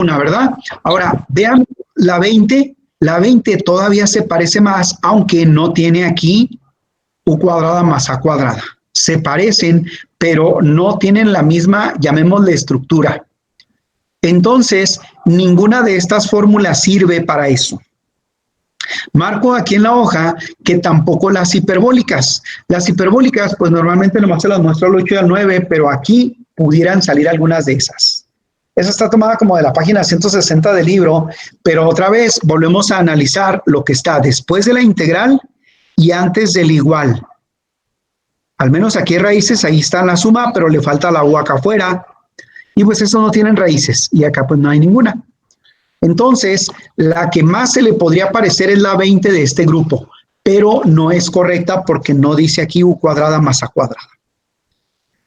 una, ¿verdad? Ahora, vean la 20. La 20 todavía se parece más, aunque no tiene aquí u cuadrada más a cuadrada. Se parecen, pero no tienen la misma, llamémosle, estructura. Entonces, ninguna de estas fórmulas sirve para eso. Marco aquí en la hoja que tampoco las hiperbólicas. Las hiperbólicas, pues normalmente nomás se las muestro al 8 y al 9, pero aquí pudieran salir algunas de esas. Esa está tomada como de la página 160 del libro, pero otra vez volvemos a analizar lo que está después de la integral y antes del igual. Al menos aquí hay raíces, ahí está la suma, pero le falta la u acá afuera. Y pues eso no tienen raíces, y acá pues no hay ninguna. Entonces, la que más se le podría parecer es la 20 de este grupo, pero no es correcta porque no dice aquí u cuadrada más a cuadrada.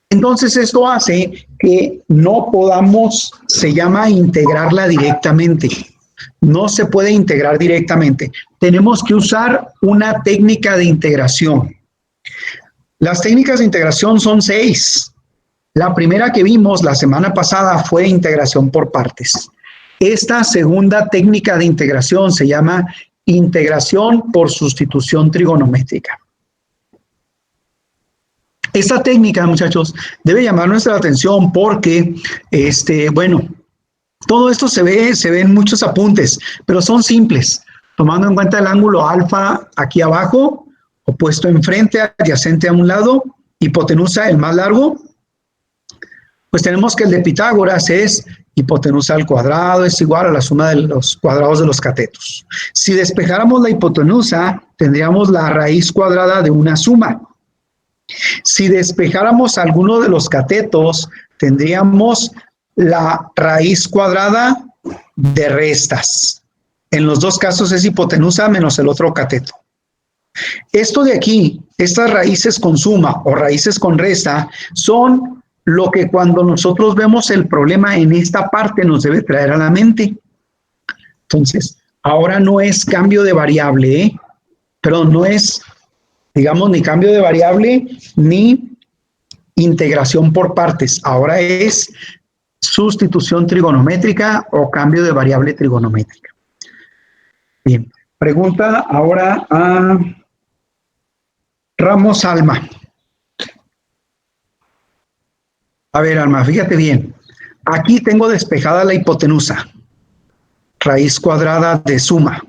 Entonces, esto hace que no podamos, se llama integrarla directamente. No se puede integrar directamente. Tenemos que usar una técnica de integración. Las técnicas de integración son 6. La primera que vimos la semana pasada fue integración por partes. Esta segunda técnica de integración se llama integración por sustitución trigonométrica. Esta técnica, muchachos, debe llamar nuestra atención porque, bueno, todo esto se ve en muchos apuntes, pero son simples, tomando en cuenta el ángulo alfa aquí abajo, opuesto enfrente, adyacente a un lado, hipotenusa el más largo. Pues tenemos que el de Pitágoras es hipotenusa al cuadrado es igual a la suma de los cuadrados de los catetos. Si despejáramos la hipotenusa, tendríamos la raíz cuadrada de una suma. Si despejáramos alguno de los catetos, tendríamos la raíz cuadrada de restas. En los dos casos es hipotenusa menos el otro cateto. Esto de aquí, estas raíces con suma o raíces con resta, son lo que cuando nosotros vemos el problema en esta parte nos debe traer a la mente. Entonces, ahora no es cambio de variable, perdón, no es, digamos, ni cambio de variable ni integración por partes. Ahora es sustitución trigonométrica o cambio de variable trigonométrica. Bien, pregunta ahora a Ramos Alma. A ver, Alma, fíjate bien. Aquí tengo despejada la hipotenusa, raíz cuadrada de suma.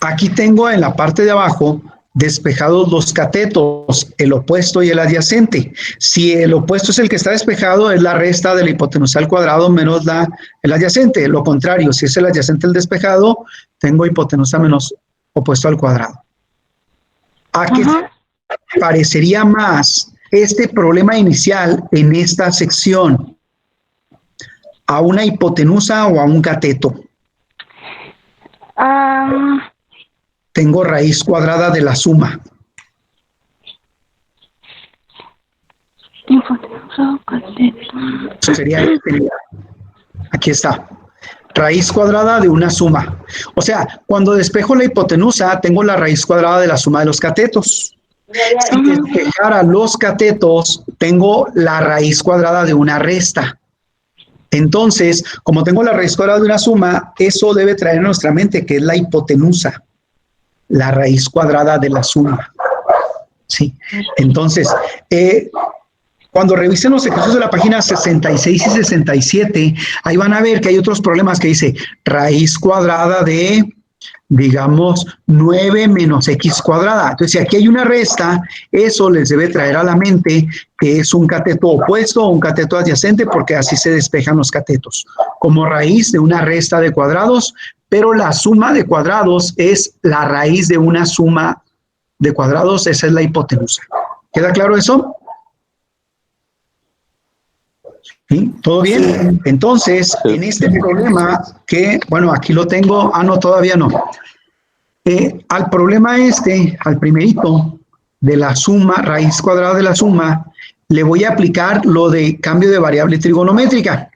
Aquí tengo en la parte de abajo despejados los catetos, el opuesto y el adyacente. Si el opuesto es el que está despejado, es la resta de la hipotenusa al cuadrado menos el adyacente. Lo contrario, si es el adyacente el despejado, tengo hipotenusa menos opuesto al cuadrado. ¿A qué se parecería más este problema inicial en esta sección? ¿A una hipotenusa o a un cateto? Tengo raíz cuadrada de la suma. Hipotenusa o cateto. Eso sería este. Aquí está. Raíz cuadrada de una suma. O sea, cuando despejo la hipotenusa, tengo la raíz cuadrada de la suma de los catetos. Si despejara los catetos, tengo la raíz cuadrada de una resta. Entonces, como tengo la raíz cuadrada de una suma, eso debe traer a nuestra mente que es la hipotenusa, la raíz cuadrada de la suma. Sí. Entonces, cuando revisen los ejercicios de la página 66 y 67, ahí van a ver que hay otros problemas que dice raíz cuadrada de, digamos, 9 menos x cuadrada. Entonces, si aquí hay una resta, eso les debe traer a la mente que es un cateto opuesto o un cateto adyacente, porque así se despejan los catetos, como raíz de una resta de cuadrados, pero la suma de cuadrados es la raíz de una suma de cuadrados, esa es la hipotenusa. ¿Queda claro eso? ¿Sí? ¿Todo bien? Entonces, en este problema que, bueno, aquí lo tengo, no, todavía no. Al problema al primerito de la suma, raíz cuadrada de la suma, le voy a aplicar lo de cambio de variable trigonométrica.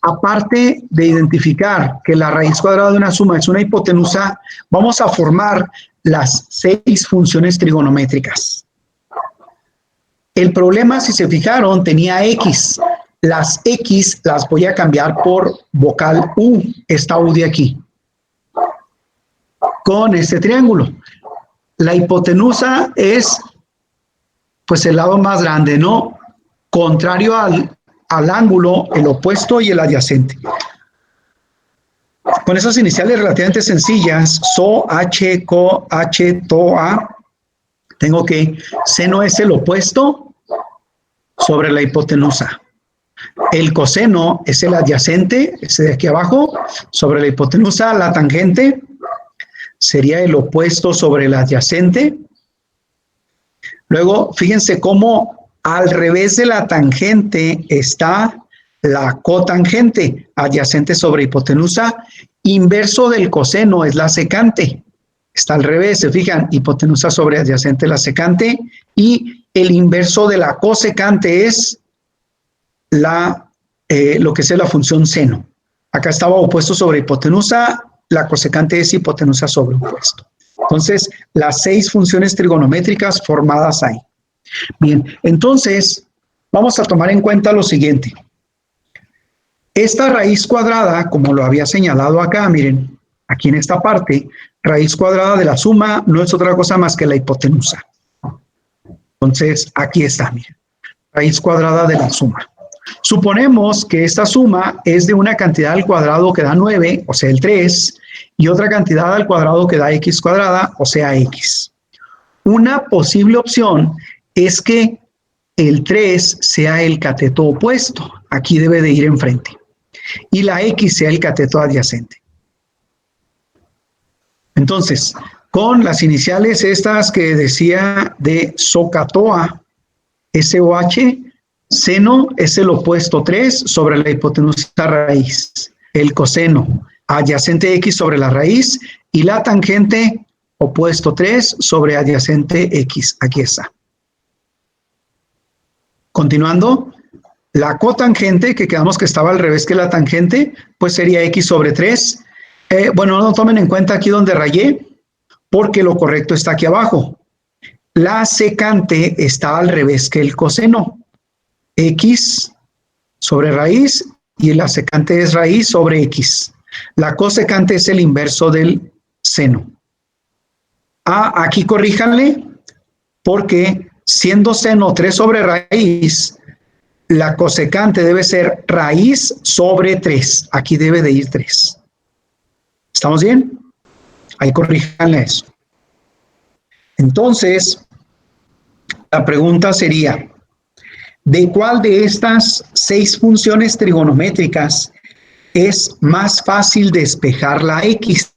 Aparte de identificar que la raíz cuadrada de una suma es una hipotenusa, vamos a formar las 6 funciones trigonométricas. El problema, si se fijaron, tenía x. Las X las voy a cambiar por vocal U, esta U de aquí, con este triángulo. La hipotenusa es, pues, el lado más grande, ¿no? Contrario al ángulo, el opuesto y el adyacente. Con esas iniciales relativamente sencillas, SO, H, CO, H, TO, A, tengo que seno es el opuesto sobre la hipotenusa. El coseno es el adyacente, ese de aquí abajo, sobre la hipotenusa. La tangente sería el opuesto sobre el adyacente. Luego, fíjense cómo al revés de la tangente está la cotangente, adyacente sobre hipotenusa. Inverso del coseno es la secante. Está al revés, se fijan, hipotenusa sobre adyacente la secante. Y el inverso de la cosecante es lo que es la función seno. Acá estaba opuesto sobre hipotenusa, la cosecante es hipotenusa sobre opuesto. Entonces, las 6 funciones trigonométricas formadas ahí. Bien, entonces, vamos a tomar en cuenta lo siguiente. Esta raíz cuadrada, como lo había señalado acá, miren, aquí en esta parte, raíz cuadrada de la suma no es otra cosa más que la hipotenusa. Entonces, aquí está, miren, raíz cuadrada de la suma. Suponemos que esta suma es de una cantidad al cuadrado que da 9, o sea, el 3, y otra cantidad al cuadrado que da x cuadrada, o sea, x. Una posible opción es que el 3 sea el cateto opuesto, aquí debe de ir enfrente, y la x sea el cateto adyacente. Entonces, con las iniciales estas que decía de SOHCAHTOA, SOH, seno es el opuesto 3 sobre la hipotenusa raíz, el coseno adyacente x sobre la raíz y la tangente opuesto 3 sobre adyacente x, aquí está. Continuando, la cotangente, que quedamos que estaba al revés que la tangente, pues sería x sobre 3. Bueno, no tomen en cuenta aquí donde rayé, porque lo correcto está aquí abajo. La secante está al revés que el coseno. X sobre raíz y la secante es raíz sobre x. La cosecante es el inverso del seno. Aquí corríjanle, porque siendo seno 3 sobre raíz, la cosecante debe ser raíz sobre 3. Aquí debe de ir 3. ¿Estamos bien? Ahí corríjanle eso. Entonces, la pregunta sería, ¿de cuál de estas 6 funciones trigonométricas es más fácil despejar la x?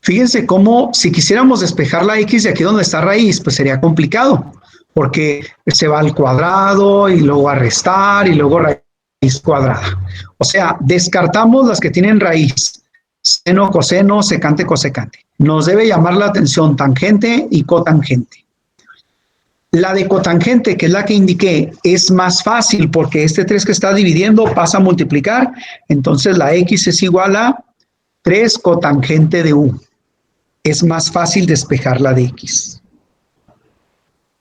Fíjense cómo si quisiéramos despejar la x de aquí donde está raíz, pues sería complicado, porque se va al cuadrado y luego a restar y luego raíz cuadrada. O sea, descartamos las que tienen raíz, seno, coseno, secante, cosecante. Nos debe llamar la atención tangente y cotangente. La de cotangente, que es la que indiqué, es más fácil porque este 3 que está dividiendo pasa a multiplicar, entonces la x es igual a 3 cotangente de u. Es más fácil despejar la de x.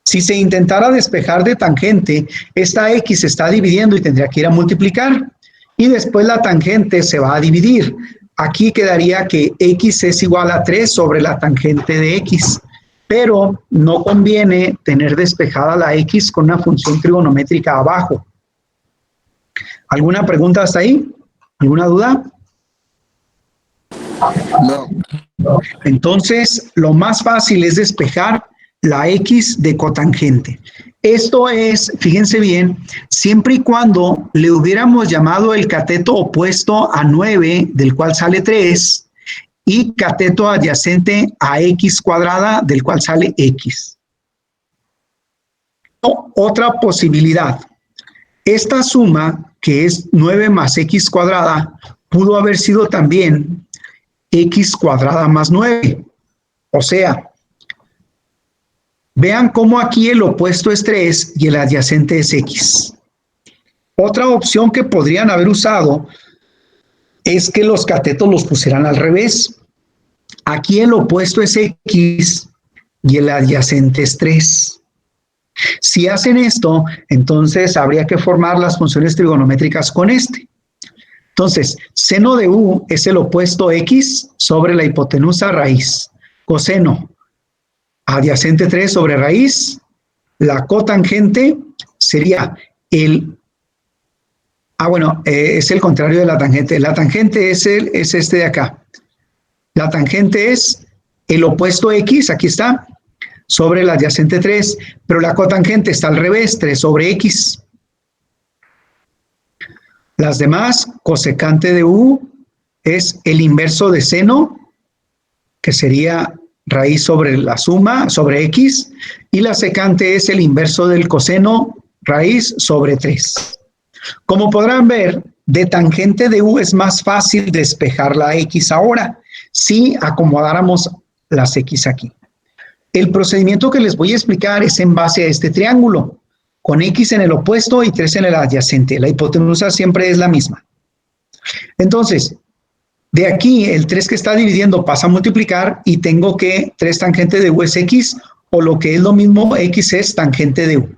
Si se intentara despejar de tangente, esta x se está dividiendo y tendría que ir a multiplicar, y después la tangente se va a dividir. Aquí quedaría que x es igual a 3 sobre la tangente de x. Pero no conviene tener despejada la x con una función trigonométrica abajo. ¿Alguna pregunta hasta ahí? ¿Alguna duda? No. Entonces, lo más fácil es despejar la x de cotangente. Esto es, fíjense bien, siempre y cuando le hubiéramos llamado el cateto opuesto a 9, del cual sale 3, y cateto adyacente a x cuadrada, del cual sale x. Otra posibilidad, esta suma, que es 9 más x cuadrada, pudo haber sido también x cuadrada más 9. O sea, vean cómo aquí el opuesto es 3 y el adyacente es x. Otra opción que podrían haber usado es que los catetos los pusieran al revés. Aquí el opuesto es x y el adyacente es 3. Si hacen esto, entonces habría que formar las funciones trigonométricas con este. Entonces, seno de u es el opuesto x sobre la hipotenusa raíz. Coseno adyacente 3 sobre raíz. La cotangente sería el... es el contrario de la tangente. La tangente es este de acá. La tangente es el opuesto x, aquí está, sobre el adyacente 3, pero la cotangente está al revés, 3 sobre x. Las demás, cosecante de u es el inverso de seno, que sería raíz sobre la suma, sobre x, y la secante es el inverso del coseno, raíz sobre 3. Como podrán ver, de tangente de u es más fácil despejar la x ahora, si acomodáramos las x aquí. El procedimiento que les voy a explicar es en base a este triángulo, con x en el opuesto y 3 en el adyacente. La hipotenusa siempre es la misma. Entonces, de aquí el 3 que está dividiendo pasa a multiplicar y tengo que 3 tangente de u es x, o lo que es lo mismo, x es tangente de u.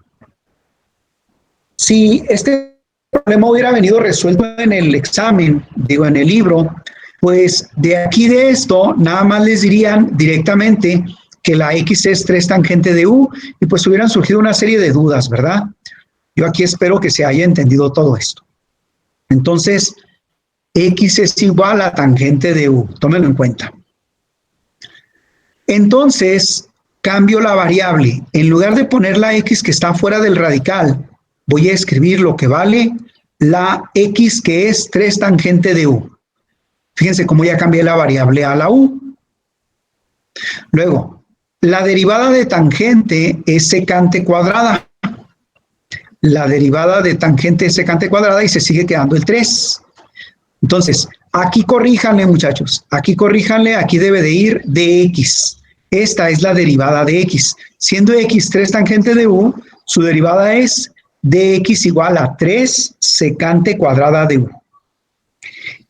Si este problema hubiera venido resuelto en el examen, digo en el libro, pues de aquí de esto nada más les dirían directamente que la x es 3 tangente de u y pues hubieran surgido una serie de dudas, ¿verdad? Yo aquí espero que se haya entendido todo esto. Entonces, x es igual a tangente de u, tómenlo en cuenta. Entonces, cambio la variable. En lugar de poner la x que está fuera del radical, voy a escribir lo que vale la x que es 3 tangente de u. Fíjense cómo ya cambié la variable a la u. Luego, la derivada de tangente es secante cuadrada. La derivada de tangente es secante cuadrada y se sigue quedando el 3. Entonces, aquí corríjanle, muchachos. Aquí corríjanle, aquí debe de ir dx. Esta es la derivada de x. Siendo x 3 tangente de u, su derivada es dx igual a 3 secante cuadrada de u.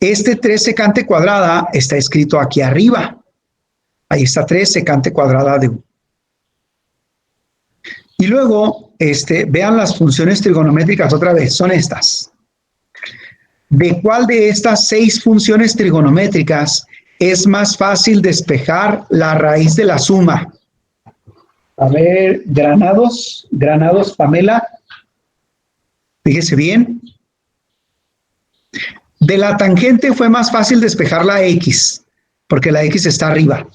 Este 3 secante cuadrada está escrito aquí arriba. Ahí está 3 secante cuadrada de u. Y luego, vean las funciones trigonométricas otra vez, son estas. ¿De cuál de estas 6 funciones trigonométricas es más fácil despejar la raíz de la suma? A ver, Granados, Pamela. Fíjese bien. De la tangente fue más fácil despejar la x, porque la x está arriba.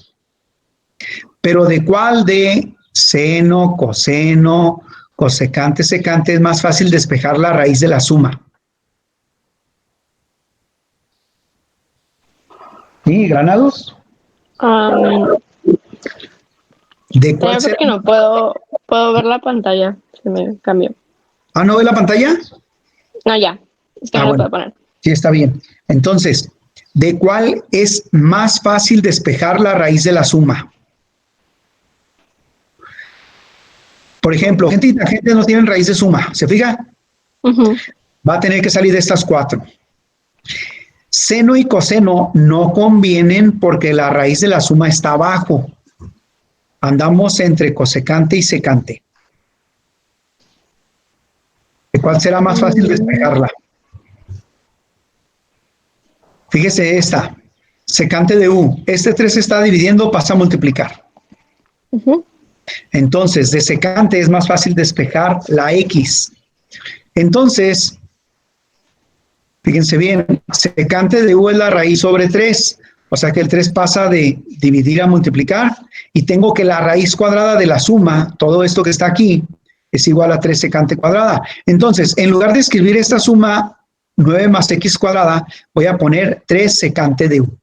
Pero ¿de cuál de seno, coseno, cosecante, secante es más fácil despejar la raíz de la suma? ¿Sí, Granados? ¿De cuál será? Porque no puedo ver la pantalla. Se me cambió. ¿Ah, no ve la pantalla? No, ya. Es que no lo Bueno, puedo poner. sí, está bien. Entonces, ¿de cuál es más fácil despejar la raíz de la suma? Por ejemplo, gente y tangente no tienen raíz de suma. ¿Se fija? Va a tener que salir de estas 4. Seno y coseno no convienen porque la raíz de la suma está abajo. Andamos entre cosecante y secante. ¿De cuál será más fácil despejarla? Fíjese esta. Secante de u. Este 3 se está dividiendo, pasa a multiplicar. Entonces, de secante es más fácil despejar la x. Entonces, fíjense bien, secante de u es la raíz sobre 3, o sea que el 3 pasa de dividir a multiplicar, y tengo que la raíz cuadrada de la suma, todo esto que está aquí, es igual a 3 secante cuadrada. Entonces, en lugar de escribir esta suma 9 más x cuadrada, voy a poner 3 secante de u.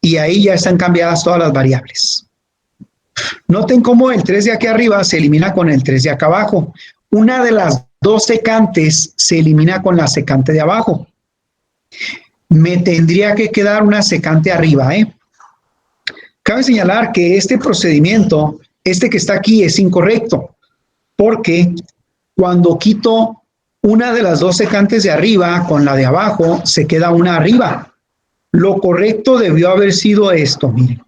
Y ahí ya están cambiadas todas las variables. Noten cómo el 3 de aquí arriba se elimina con el 3 de acá abajo. Una de las 2 secantes se elimina con la secante de abajo. Me tendría que quedar una secante arriba, ¿eh? Cabe señalar que este procedimiento, este que está aquí, es incorrecto, porque cuando quito una de las 2 secantes de arriba con la de abajo, se queda una arriba. Lo correcto debió haber sido esto, miren.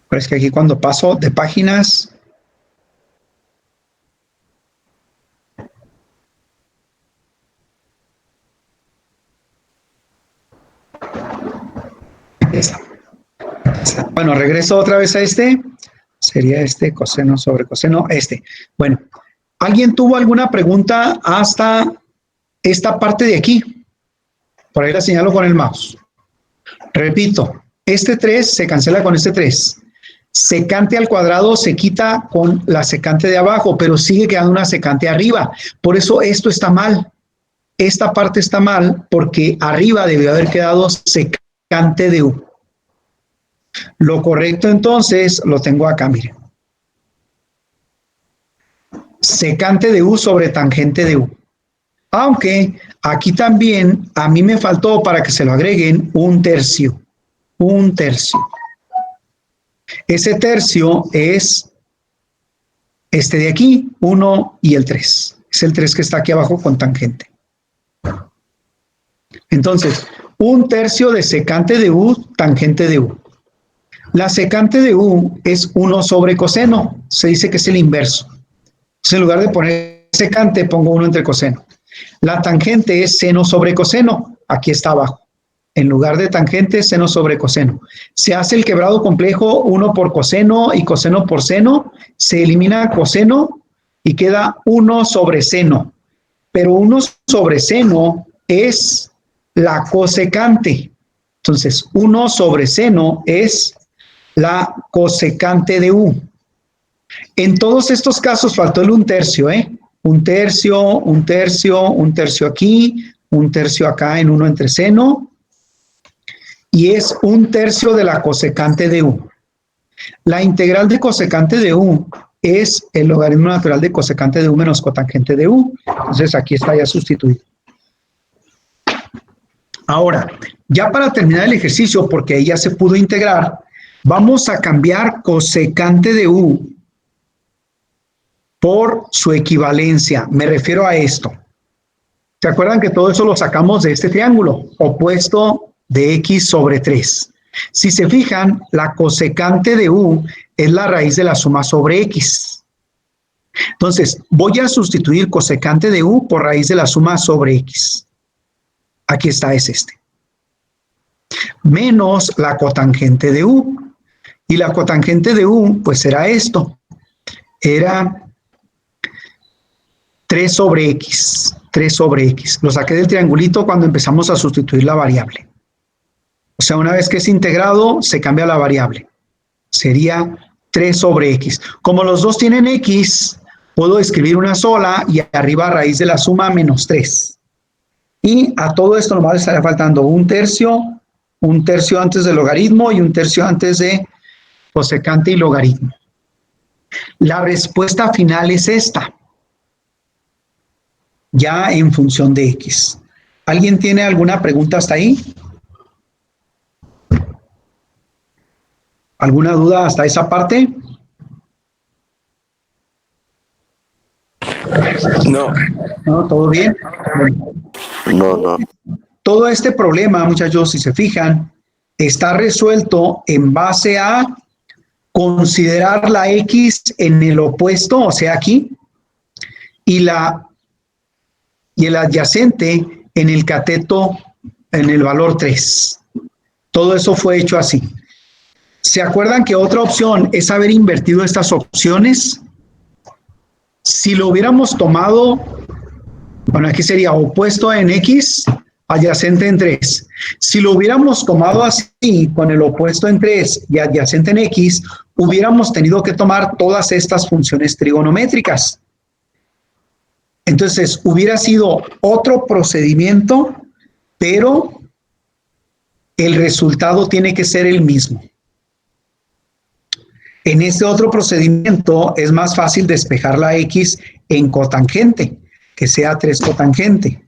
Pero es que aquí cuando paso de páginas, bueno, regreso otra vez a este. Sería este, coseno sobre coseno, este. Bueno, ¿alguien tuvo alguna pregunta hasta esta parte de aquí? Por ahí la señalo con el mouse. Repito, este 3 se cancela con este 3. Secante al cuadrado se quita con la secante de abajo, pero sigue quedando una secante arriba. Por eso esto está mal. Esta parte está mal porque arriba debió haber quedado secante de U. Lo correcto entonces lo tengo acá, miren. Secante de U sobre tangente de U. Aunque aquí también a mí me faltó para que se lo agreguen un tercio. Un tercio. Ese tercio es este de aquí, 1 y el 3. Es el 3 que está aquí abajo con tangente. Entonces, un tercio de secante de U, tangente de U. La secante de U es 1 sobre coseno. Se dice que es el inverso. Entonces, en lugar de poner secante, pongo 1 entre coseno. La tangente es seno sobre coseno. Aquí está abajo. En lugar de tangente, seno sobre coseno. Se hace el quebrado complejo 1 por coseno y coseno por seno. Se elimina coseno y queda 1 sobre seno. Pero 1 sobre seno es la cosecante. Entonces, 1 sobre seno es la cosecante de U. En todos estos casos faltó el 1/3, ¿eh? 1/3, 1/3, 1/3 aquí, 1/3 acá en 1 entre seno. Y es 1/3 de la cosecante de U. La integral de cosecante de U es el logaritmo natural de cosecante de U menos cotangente de U. Entonces aquí está ya sustituido. Ahora, ya para terminar el ejercicio, porque ahí ya se pudo integrar, vamos a cambiar cosecante de U por su equivalencia. Me refiero a esto. ¿Se acuerdan que todo eso lo sacamos de este triángulo? Opuesto de x sobre 3. Si se fijan, la cosecante de U es la raíz de la suma sobre x. Entonces, voy a sustituir cosecante de U por raíz de la suma sobre x. Aquí está, es este. Menos la cotangente de U. Y la cotangente de U, pues era esto. Era 3 sobre x. 3 sobre x. Lo saqué del triangulito cuando empezamos a sustituir la variable. O sea, una vez que es integrado, se cambia la variable. Sería 3 sobre x. Como los dos tienen x, puedo escribir una sola y arriba raíz de la suma menos 3. Y a todo esto nomás le estaría faltando 1/3 antes del logaritmo y 1/3 antes de cosecante y logaritmo. La respuesta final es esta. Ya en función de x. ¿Alguien tiene alguna pregunta hasta ahí? ¿Alguna duda hasta esa parte? No. ¿No? ¿Todo bien? Bueno. No. Todo este problema, muchachos, si se fijan, está resuelto en base a considerar la x en el opuesto, o sea, aquí, y el adyacente en el cateto en el valor 3. Todo eso fue hecho así. ¿Se acuerdan que otra opción es haber invertido estas opciones? Si lo hubiéramos tomado, bueno, aquí sería opuesto en x, adyacente en 3. Si lo hubiéramos tomado así, con el opuesto en 3 y adyacente en x, hubiéramos tenido que tomar todas estas funciones trigonométricas. Entonces, hubiera sido otro procedimiento, pero el resultado tiene que ser el mismo. En este otro procedimiento es más fácil despejar la x en cotangente, que sea 3 cotangente.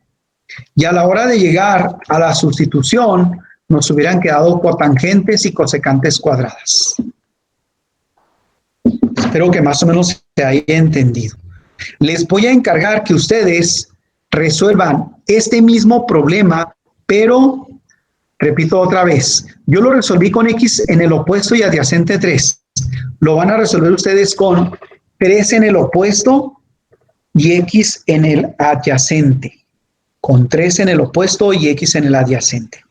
Y a la hora de llegar a la sustitución, nos hubieran quedado cotangentes y cosecantes cuadradas. Espero que más o menos se haya entendido. Les voy a encargar que ustedes resuelvan este mismo problema, pero, repito otra vez, yo lo resolví con x en el opuesto y adyacente 3. lo van a resolver ustedes con 3 en el opuesto y X en el adyacente. Con 3 en el opuesto y X en el adyacente.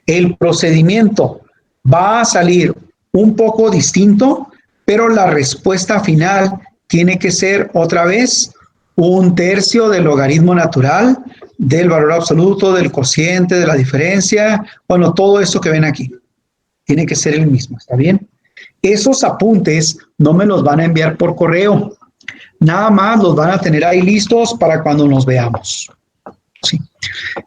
El procedimiento va a salir un poco distinto, pero la respuesta final tiene que ser otra vez 1/3 del logaritmo natural, del valor absoluto, del cociente, de la diferencia, bueno, todo eso que ven aquí. Tiene que ser el mismo, ¿está bien? Esos apuntes no me los van a enviar por correo, nada más los van a tener ahí listos para cuando nos veamos. Sí.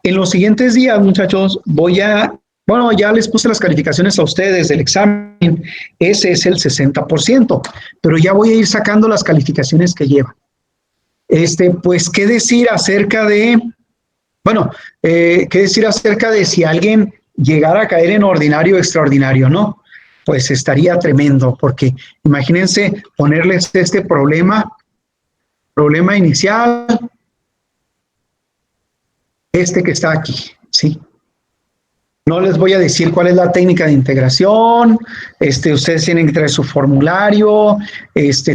En los siguientes días, muchachos, bueno, ya les puse las calificaciones a ustedes del examen, ese es el 60%, pero ya voy a ir sacando las calificaciones que llevan. Pues, ¿qué decir acerca de, qué decir acerca de si alguien llegara a caer en ordinario o extraordinario, ¿no? Pues estaría tremendo, porque imagínense ponerles este problema inicial, que está aquí, ¿sí? No les voy a decir cuál es la técnica de integración, ustedes tienen que traer su formulario,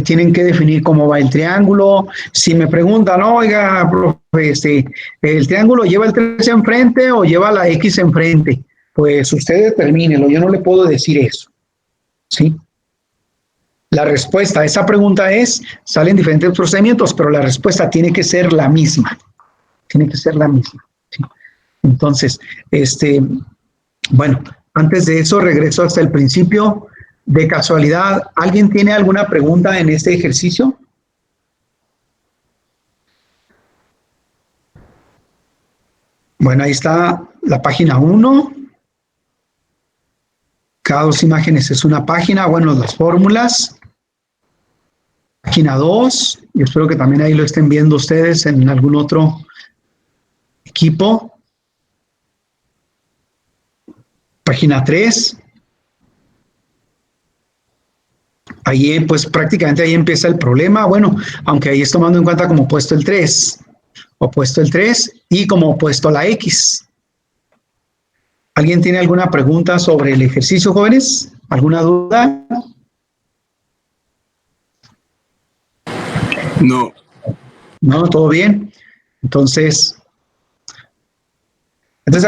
tienen que definir cómo va el triángulo. Si me preguntan, oiga, profe, ¿el triángulo lleva el 3 enfrente o lleva la X enfrente? Pues usted determínelo, yo no le puedo decir eso, ¿sí? La respuesta a esa pregunta salen diferentes procedimientos, pero la respuesta tiene que ser la misma, tiene que ser la misma, ¿sí? Entonces, bueno, antes de eso regreso hasta el principio. De casualidad, ¿alguien tiene alguna pregunta en este ejercicio? Bueno, ahí está la página 1. Cada 2 imágenes es una página. Bueno, las fórmulas. Página 2. Y espero que también ahí lo estén viendo ustedes en algún otro equipo. Página 3. Ahí, pues prácticamente ahí empieza el problema. Bueno, aunque ahí es tomando en cuenta como opuesto el 3. Opuesto el 3 y como opuesto la X. ¿Alguien tiene alguna pregunta sobre el ejercicio, jóvenes? ¿Alguna duda? No. No, todo bien. Entonces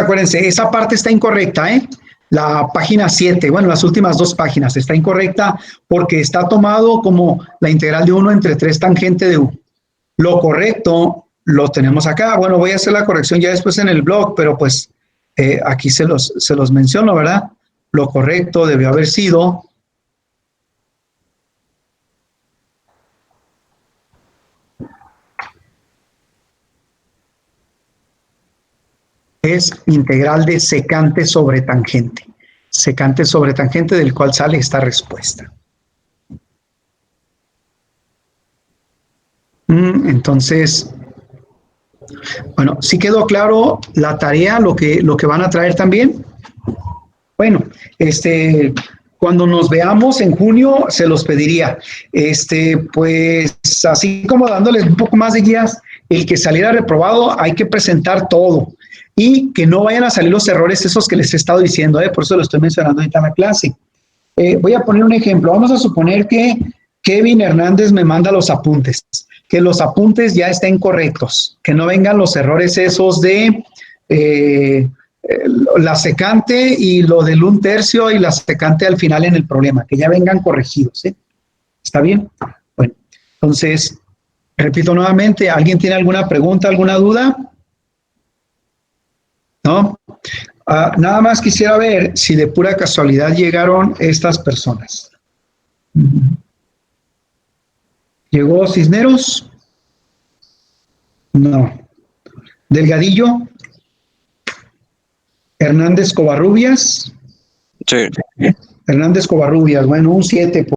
acuérdense, esa parte está incorrecta, ¿eh? La página 7, bueno, las últimas 2 páginas, está incorrecta porque está tomado como la integral de 1 entre 3 tangente de U. Lo correcto lo tenemos acá. Bueno, voy a hacer la corrección ya después en el blog, pero pues aquí se los menciono, ¿verdad? Lo correcto debió haber sido es integral de secante sobre tangente. Secante sobre tangente del cual sale esta respuesta. Entonces, bueno, ¿sí quedó claro la tarea, lo que van a traer también? Bueno, cuando nos veamos en junio, se los pediría. Pues así como dándoles un poco más de guías, el que saliera reprobado hay que presentar todo y que no vayan a salir los errores esos que les he estado diciendo, por eso lo estoy mencionando ahorita en la clase. Voy a poner un ejemplo. Vamos a suponer que Kevin Hernández me manda los apuntes, que los apuntes ya estén correctos, que no vengan los errores esos de la secante y lo del 1/3 y la secante al final en el problema, que ya vengan corregidos, ¿eh? ¿Está bien? Bueno, entonces, repito nuevamente, ¿alguien tiene alguna pregunta, alguna duda? ¿No? Nada más quisiera ver si de pura casualidad llegaron estas personas. ¿Llegó Cisneros? No. ¿Delgadillo? ¿Hernández Covarrubias? Sí. Hernández Covarrubias, bueno, un 7.